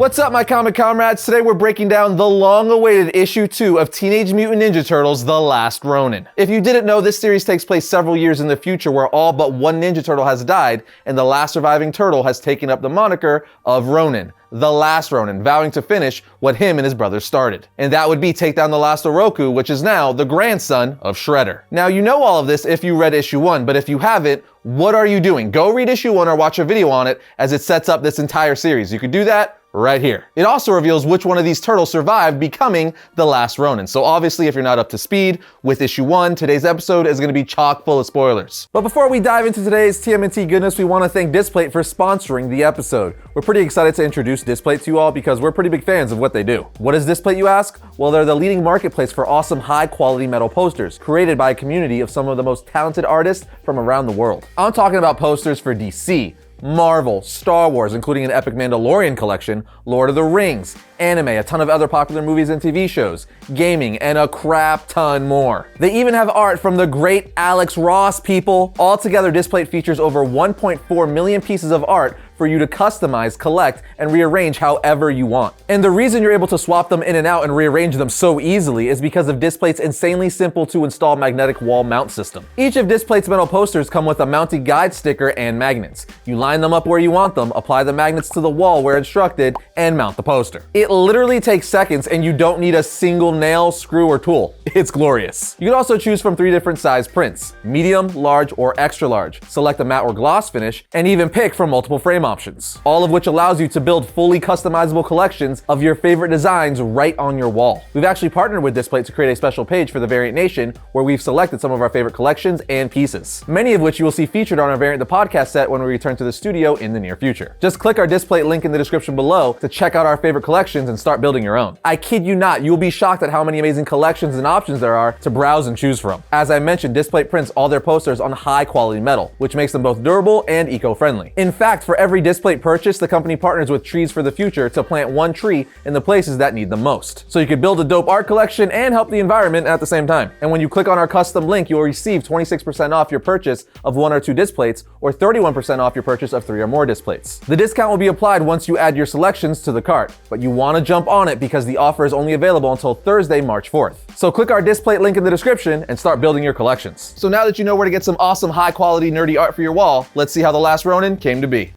What's up, my comic comrades? Today we're breaking down the long-awaited issue 2 of Teenage Mutant Ninja Turtles: The Last Ronin. If you didn't know, this series takes place several years in the future where all but one Ninja Turtle has died, and the last surviving turtle has taken up the moniker of Ronin. The Last Ronin, vowing to finish what him and his brothers started. And that would be take down the last Oroku, which is now the grandson of Shredder. Now, you know all of this if you read issue 1, but if you haven't, what are you doing? Go read issue 1 or watch a video on it, as it sets up this entire series. You could do that right here. It also reveals which one of these turtles survived, becoming the Last Ronin. So obviously, if you're not up to speed with issue 1, today's episode is going to be chock full of spoilers. But before we dive into today's TMNT goodness, we want to thank Displate for sponsoring the episode. We're pretty excited to introduce Displate to you all because we're pretty big fans of what they do. What is Displate, you ask? Well, they're the leading marketplace for awesome high-quality metal posters, created by a community of some of the most talented artists from around the world. I'm talking about posters for DC, Marvel, Star Wars, including an epic Mandalorian collection, Lord of the Rings, anime, a ton of other popular movies and TV shows, gaming, and a crap ton more. They even have art from the great Alex Ross, people. Altogether, Displate features over 1.4 million pieces of art for you to customize, collect, and rearrange however you want. And the reason you're able to swap them in and out and rearrange them so easily is because of Displate's insanely simple to install magnetic wall mount system. Each of Displate's metal posters come with a mounting guide sticker and magnets. You line them up where you want them, apply the magnets to the wall where instructed, and mount the poster. It literally takes seconds and you don't need a single nail, screw, or tool. It's glorious. You can also choose from 3 different size prints: medium, large, or extra large. Select a matte or gloss finish, and even pick from multiple frame options, all of which allows you to build fully customizable collections of your favorite designs right on your wall. We've actually partnered with Displate to create a special page for the Variant Nation where we've selected some of our favorite collections and pieces, many of which you will see featured on our Variant the Podcast set when we return to the studio in the near future. Just click our Displate link in the description below to check out our favorite collections and start building your own. I kid you not, you'll be shocked at how many amazing collections and options there are to browse and choose from. As I mentioned, Displate prints all their posters on high quality metal, which makes them both durable and eco-friendly. In fact, for every Displate purchase, the company partners with Trees for the Future to plant 1 tree in the places that need them most. So you could build a dope art collection and help the environment at the same time. And when you click on our custom link, you'll receive 26% off your purchase of 1 or 2 Displates, or 31% off your purchase of 3 or more Displates. The discount will be applied once you add your selections to the cart, but you want to jump on it because the offer is only available until Thursday, March 4th. So click our Displate link in the description and start building your collections. So now that you know where to get some awesome high quality nerdy art for your wall, let's see how The Last Ronin came to be.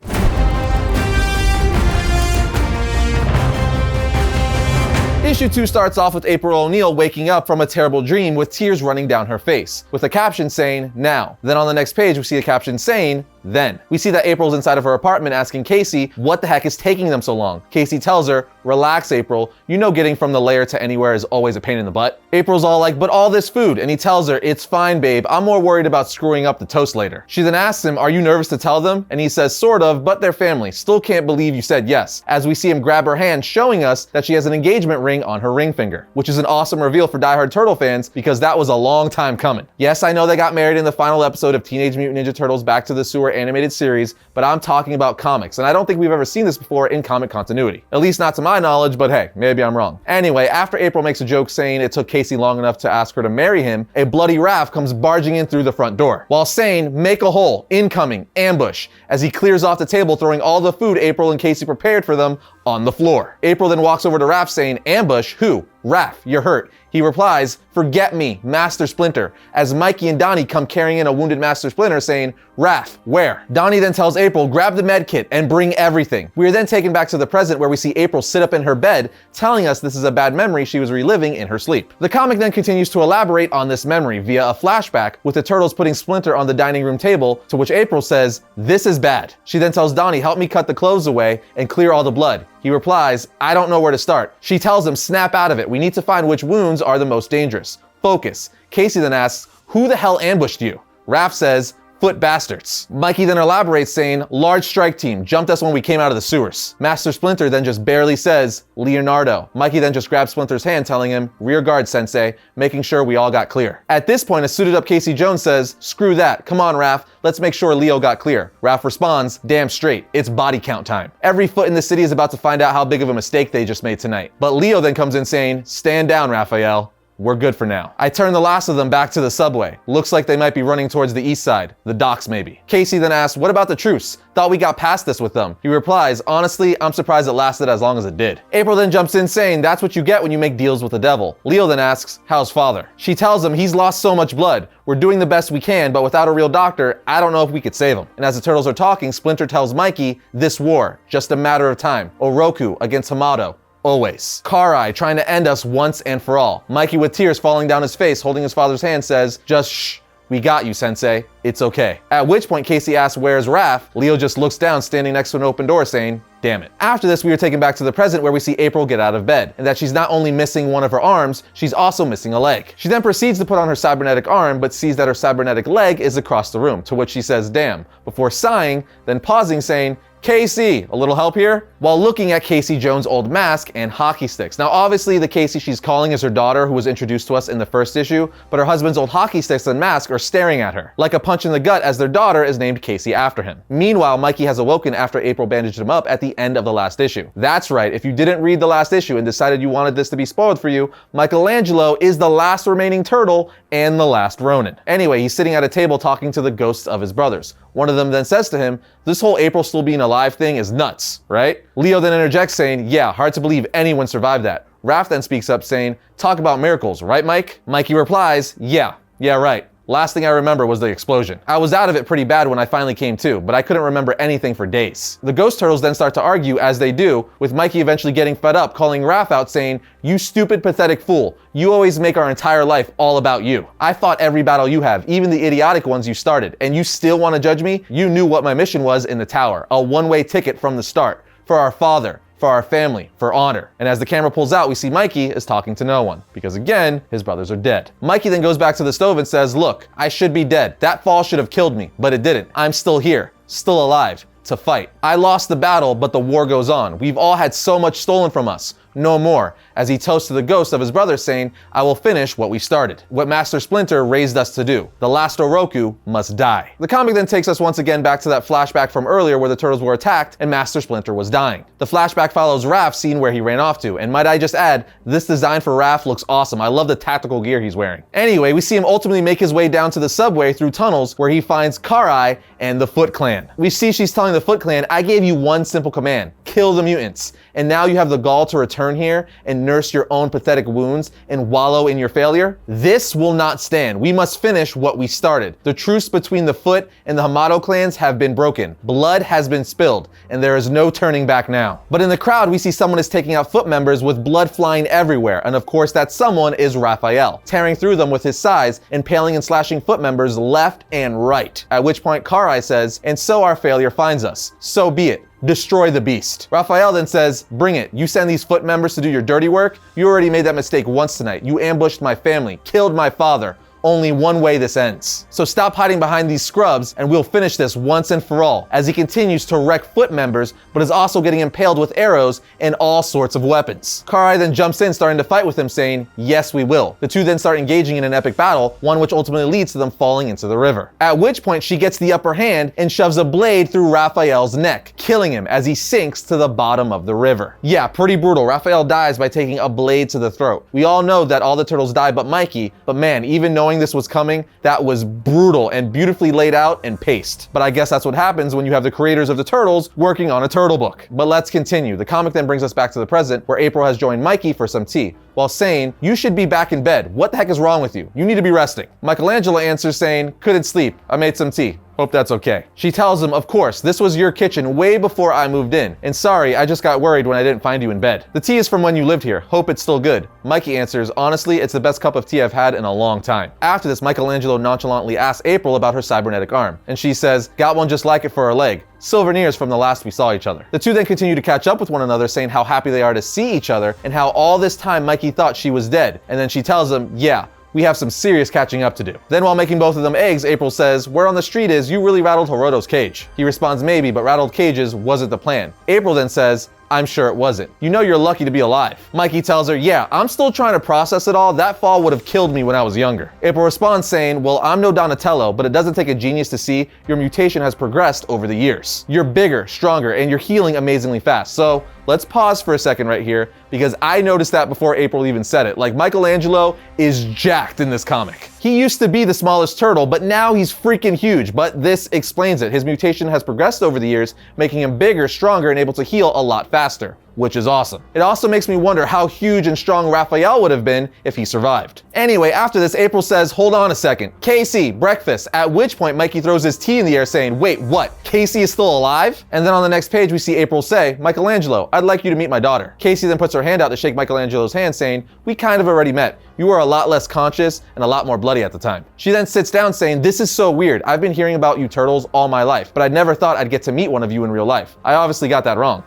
Issue 2 starts off with April O'Neil waking up from a terrible dream with tears running down her face, with a caption saying, "Now." Then on the next page, we see a caption saying, "Then." We see that April's inside of her apartment asking Casey what the heck is taking them so long. Casey tells her, "Relax, April. You know getting from the lair to anywhere is always a pain in the butt." April's all like, "But all this food," and he tells her, "It's fine, babe. I'm more worried about screwing up the toast later." She then asks him, "Are you nervous to tell them?" And he says, "Sort of, but they're family. Still can't believe you said yes," as we see him grab her hand, showing us that she has an engagement ring on her ring finger, which is an awesome reveal for diehard Turtle fans because that was a long time coming. Yes, I know they got married in the final episode of Teenage Mutant Ninja Turtles Back to the Sewer animated series, but I'm talking about comics, and I don't think we've ever seen this before in comic continuity. At least not to my knowledge, but hey, maybe I'm wrong. Anyway, after April makes a joke saying it took Casey long enough to ask her to marry him, a bloody Raph comes barging in through the front door, while saying, "Make a hole, incoming, ambush," as he clears off the table, throwing all the food April and Casey prepared for them on the floor. April then walks over to Raph saying, "Ambush? Who?" "Raph, you're hurt." He replies, "Forget me, Master Splinter," as Mikey and Donnie come carrying in a wounded Master Splinter saying, "Raph, where?" Donnie then tells April, "Grab the med kit and bring everything." We are then taken back to the present where we see April sit up in her bed, telling us this is a bad memory she was reliving in her sleep. The comic then continues to elaborate on this memory via a flashback with the Turtles putting Splinter on the dining room table, to which April says, "This is bad." She then tells Donnie, "Help me cut the clothes away and clear all the blood." He replies, "I don't know where to start." She tells him, "Snap out of it. We need to find which wounds are the most dangerous. Focus." Casey then asks, "Who the hell ambushed you?" Raph says, "Foot bastards." Mikey then elaborates saying, "Large strike team, jumped us when we came out of the sewers." Master Splinter then just barely says, "Leonardo." Mikey then just grabs Splinter's hand, telling him, "Rear guard, sensei," making sure we all got clear. At this point, a suited up Casey Jones says, "Screw that. Come on, Raph. Let's make sure Leo got clear." Raph responds, "Damn straight. It's body count time. Every foot in the city is about to find out how big of a mistake they just made tonight." But Leo then comes in saying, "Stand down, Raphael." we're good for now. I turn the last of them back to the subway. Looks like they might be running towards the east side. The docks maybe. Casey then asks, what about the truce? Thought we got past this with them. He replies, honestly, I'm surprised it lasted as long as it did. April then jumps in saying, that's what you get when you make deals with the devil. Leo then asks, how's father? She tells him he's lost so much blood. We're doing the best we can, but without a real doctor, I don't know if we could save him. And as the turtles are talking, Splinter tells Mikey, this war, just a matter of time. Oroku against Hamato. Always. Karai trying to end us once and for all. Mikey with tears falling down his face, holding his father's hand, says, just shh. We got you, Sensei. It's okay. At which point Casey asks, where's Raph? Leo just looks down, standing next to an open door, saying, damn it. After this, we are taken back to the present where we see April get out of bed, and that she's not only missing one of her arms, she's also missing a leg. She then proceeds to put on her cybernetic arm, but sees that her cybernetic leg is across the room, to which she says, damn, before sighing, then pausing, saying, Casey, a little help here? While looking at Casey Jones' old mask and hockey sticks. Now, obviously, the Casey she's calling is her daughter, who was introduced to us in the first issue, but her husband's old hockey sticks and mask are staring at her, like a punch in the gut, as their daughter is named Casey after him. Meanwhile, Mikey has awoken after April bandaged him up at the end of the last issue. That's right, if you didn't read the last issue and decided you wanted this to be spoiled for you, Michelangelo is the last remaining turtle and the last Ronin. Anyway, he's sitting at a table talking to the ghosts of his brothers. One of them then says to him, this whole April still being alive thing is nuts, right? Leo then interjects saying, yeah, hard to believe anyone survived that. Raph then speaks up saying, talk about miracles, right, Mike? Mikey replies, yeah, right. Last thing I remember was the explosion. I was out of it pretty bad when I finally came to, but I couldn't remember anything for days. The ghost turtles then start to argue, as they do, with Mikey eventually getting fed up, calling Raph out saying, you stupid, pathetic fool. You always make our entire life all about you. I fought every battle you have, even the idiotic ones you started, and you still want to judge me? You knew what my mission was in the tower, a one-way ticket from the start, for our father, for our family, for honor. And as the camera pulls out, we see Mikey is talking to no one, because again, his brothers are dead. Mikey then goes back to the stove and says, look, I should be dead. That fall should have killed me, but it didn't. I'm still here, still alive, to fight. I lost the battle, but the war goes on. We've all had so much stolen from us. No more, as he toasts to the ghost of his brother saying, I will finish what we started, what Master Splinter raised us to do. The last Oroku must die. The comic then takes us once again back to that flashback from earlier where the turtles were attacked and Master Splinter was dying. The flashback follows Raph seeing where he ran off to, and might I just add, this design for Raph looks awesome. I love the tactical gear he's wearing. Anyway, we see him ultimately make his way down to the subway through tunnels where he finds Karai and the Foot Clan. We see she's telling the Foot Clan, I gave you one simple command, kill the mutants, and now you have the gall to return here and nurse your own pathetic wounds and wallow in your failure? This will not stand. We must finish what we started. The truce between the Foot and the Hamato clans have been broken. Blood has been spilled, and there is no turning back now. But in the crowd, we see someone is taking out Foot members with blood flying everywhere, and of course that someone is Raphael, tearing through them with his size, impaling and slashing Foot members left and right. At which point Karai says, and so our failure finds us. So be it. Destroy the beast. Raphael then says, bring it. You send these Foot members to do your dirty work? You already made that mistake once tonight. You ambushed my family, killed my father. Only one way this ends. So stop hiding behind these scrubs and we'll finish this once and for all, as he continues to wreck Foot members, but is also getting impaled with arrows and all sorts of weapons. Karai then jumps in, starting to fight with him, saying, yes, we will. The two then start engaging in an epic battle, one which ultimately leads to them falling into the river. At which point she gets the upper hand and shoves a blade through Raphael's neck, killing him as he sinks to the bottom of the river. Yeah, pretty brutal. Raphael dies by taking a blade to the throat. We all know that all the turtles die but Mikey, but man, even knowing this was coming, that was brutal and beautifully laid out and paced. But I guess that's what happens when you have the creators of the Turtles working on a turtle book. But let's continue. The comic then brings us back to the present where April has joined Mikey for some tea, while saying, you should be back in bed. What the heck is wrong with you? You need to be resting. Michelangelo answers saying, couldn't sleep. I made some tea. Hope that's okay. She tells him, of course, this was your kitchen way before I moved in. And sorry, I just got worried when I didn't find you in bed. The tea is from when you lived here. Hope it's still good. Mikey answers, honestly, it's the best cup of tea I've had in a long time. After this, Michelangelo nonchalantly asks April about her cybernetic arm. And she says, got one just like it for her leg. Souvenirs from the last we saw each other. The two then continue to catch up with one another, saying how happy they are to see each other and how all this time Mikey thought she was dead. And then she tells him, yeah, we have some serious catching up to do. Then while making both of them eggs, April says, word on the street is you really rattled Hiroto's cage. He responds, maybe, but rattled cages wasn't the plan. April then says, I'm sure it wasn't. You know you're lucky to be alive. Mikey tells her, yeah, I'm still trying to process it all. That fall would have killed me when I was younger. April responds saying, well, I'm no Donatello, but it doesn't take a genius to see your mutation has progressed over the years. You're bigger, stronger, and you're healing amazingly fast. So Let's pause for a second right here because I noticed that before April even said it. Like, Michelangelo is jacked in this comic. He used to be the smallest turtle, but now he's freaking huge. But this explains it. His mutation has progressed over the years, making him bigger, stronger, and able to heal a lot faster, which is awesome. It also makes me wonder how huge and strong Raphael would have been if he survived. Anyway, after this, April says, hold on a second. Casey, breakfast. At which point, Mikey throws his tea in the air saying, wait, what? Casey is still alive? And then on the next page, we see April say, Michelangelo, I'd like you to meet my daughter. Casey then puts her hand out to shake Michelangelo's hand saying, we kind of already met. You were a lot less conscious and a lot more bloody at the time. She then sits down saying, this is so weird. I've been hearing about you turtles all my life, but I never thought I'd get to meet one of you in real life. I obviously got that wrong.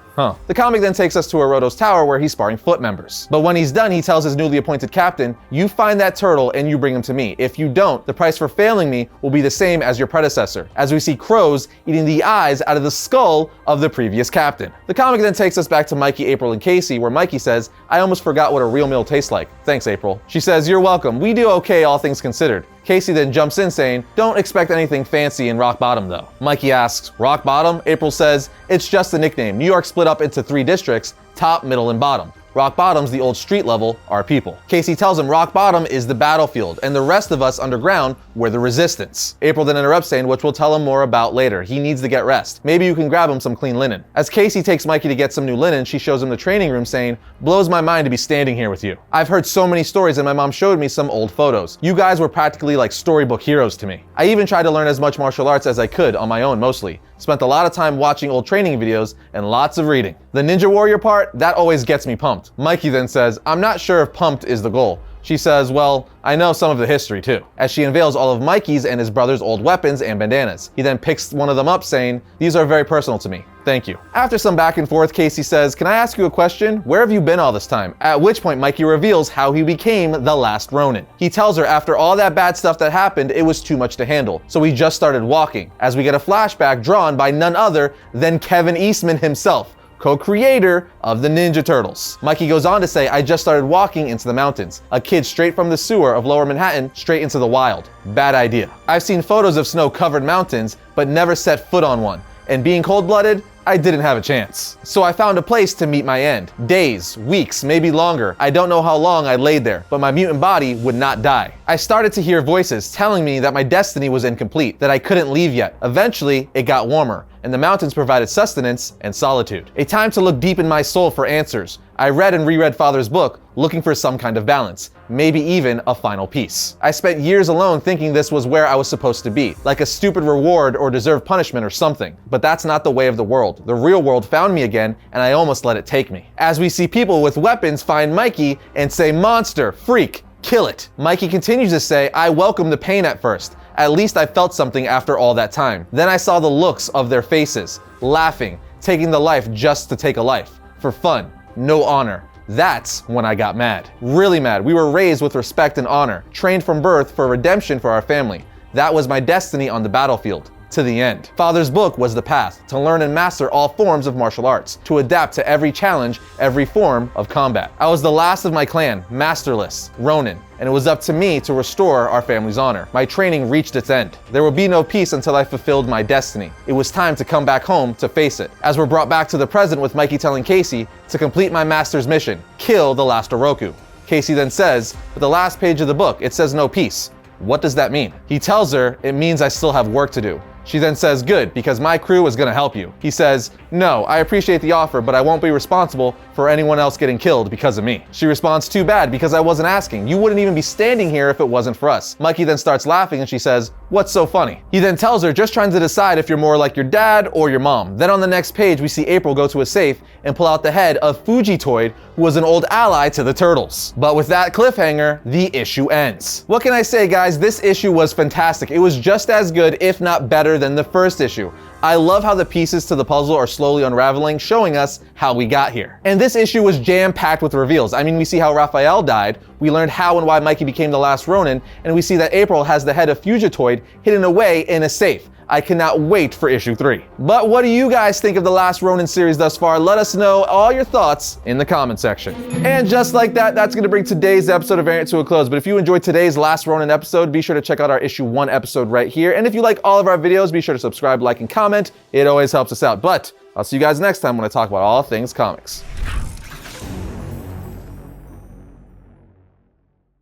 The comic then takes us to Oroto's tower where he's sparring foot members. But when he's done, he tells his newly appointed captain, you find that turtle and you bring him to me. If you don't, the price for failing me will be the same as your predecessor, as we see crows eating the eyes out of the skull of the previous captain. The comic then takes us back to Mikey, April, and Casey, where Mikey says, I almost forgot what a real meal tastes like. Thanks, April. She says, you're welcome. We do okay, all things considered. Casey then jumps in saying, don't expect anything fancy in Rock Bottom though. Mikey asks, Rock Bottom? April says, it's just a nickname. New York split up into 3 districts, top, middle, and bottom. Rock Bottom's the old street level, our people. Casey tells him Rock Bottom is the battlefield, and the rest of us underground, we're the resistance. April then interrupts saying, which we'll tell him more about later. He needs to get rest. Maybe you can grab him some clean linen. As Casey takes Mikey to get some new linen, she shows him the training room saying, blows my mind to be standing here with you. I've heard so many stories and my mom showed me some old photos. You guys were practically like storybook heroes to me. I even tried to learn as much martial arts as I could on my own mostly. Spent a lot of time watching old training videos and lots of reading. The Ninja Warrior part, that always gets me pumped. Mikey then says, I'm not sure if pumped is the goal. She says, well, I know some of the history too, as she unveils all of Mikey's and his brother's old weapons and bandanas. He then picks one of them up saying, these are very personal to me. Thank you. After some back and forth, Casey says, can I ask you a question? Where have you been all this time? At which point Mikey reveals how he became the Last Ronin. He tells her after all that bad stuff that happened, it was too much to handle. So he just started walking, as we get a flashback drawn by none other than Kevin Eastman himself, co-creator of the Ninja Turtles. Mikey goes on to say, I just started walking into the mountains. A kid straight from the sewer of Lower Manhattan, straight into the wild. Bad idea. I've seen photos of snow-covered mountains, but never set foot on one. And being cold-blooded, I didn't have a chance. So I found a place to meet my end. Days, weeks, maybe longer. I don't know how long I laid there, but my mutant body would not die. I started to hear voices telling me that my destiny was incomplete, that I couldn't leave yet. Eventually, it got warmer, and the mountains provided sustenance and solitude. A time to look deep in my soul for answers. I read and reread Father's book, looking for some kind of balance, maybe even a final piece. I spent years alone thinking this was where I was supposed to be, like a stupid reward or deserved punishment or something. But that's not the way of the world. The real world found me again, and I almost let it take me. As we see people with weapons find Mikey and say, monster, freak, kill it. Mikey continues to say, I welcome the pain at first. At least I felt something after all that time. Then I saw the looks of their faces, laughing, taking the life just to take a life, for fun, no honor. That's when I got mad. Really mad. We were raised with respect and honor, trained from birth for redemption for our family. That was my destiny on the battlefield. To the end. Father's book was the path to learn and master all forms of martial arts, to adapt to every challenge, every form of combat. I was the last of my clan, masterless, Ronin, and it was up to me to restore our family's honor. My training reached its end. There would be no peace until I fulfilled my destiny. It was time to come back home to face it. As we're brought back to the present with Mikey telling Casey to complete my master's mission, kill the last Oroku. Casey then says, but the last page of the book, it says no peace. What does that mean? He tells her it means I still have work to do. She then says, good, because my crew is gonna help you. He says, no, I appreciate the offer, but I won't be responsible for anyone else getting killed because of me. She responds, too bad, because I wasn't asking. You wouldn't even be standing here if it wasn't for us. Mikey then starts laughing and she says, what's so funny? He then tells her, just trying to decide if you're more like your dad or your mom. Then on the next page, we see April go to a safe and pull out the head of Fugitoid, who was an old ally to the Turtles. But with that cliffhanger, the issue ends. What can I say, guys? This issue was fantastic. It was just as good, if not better, than the first issue. I love how the pieces to the puzzle are slowly unraveling, showing us how we got here. And this issue was jam-packed with reveals. I mean, we see how Raphael died, we learned how and why Mikey became the Last Ronin, and we see that April has the head of Fugitoid hidden away in a safe. I cannot wait for issue 3. But what do you guys think of the Last Ronin series thus far? Let us know all your thoughts in the comment section. And just like that, that's going to bring today's episode of Variant to a close. But if you enjoyed today's Last Ronin episode, be sure to check out our issue 1 episode right here. And if you like all of our videos, be sure to subscribe, like, and comment. It always helps us out. But I'll see you guys next time when I talk about all things comics.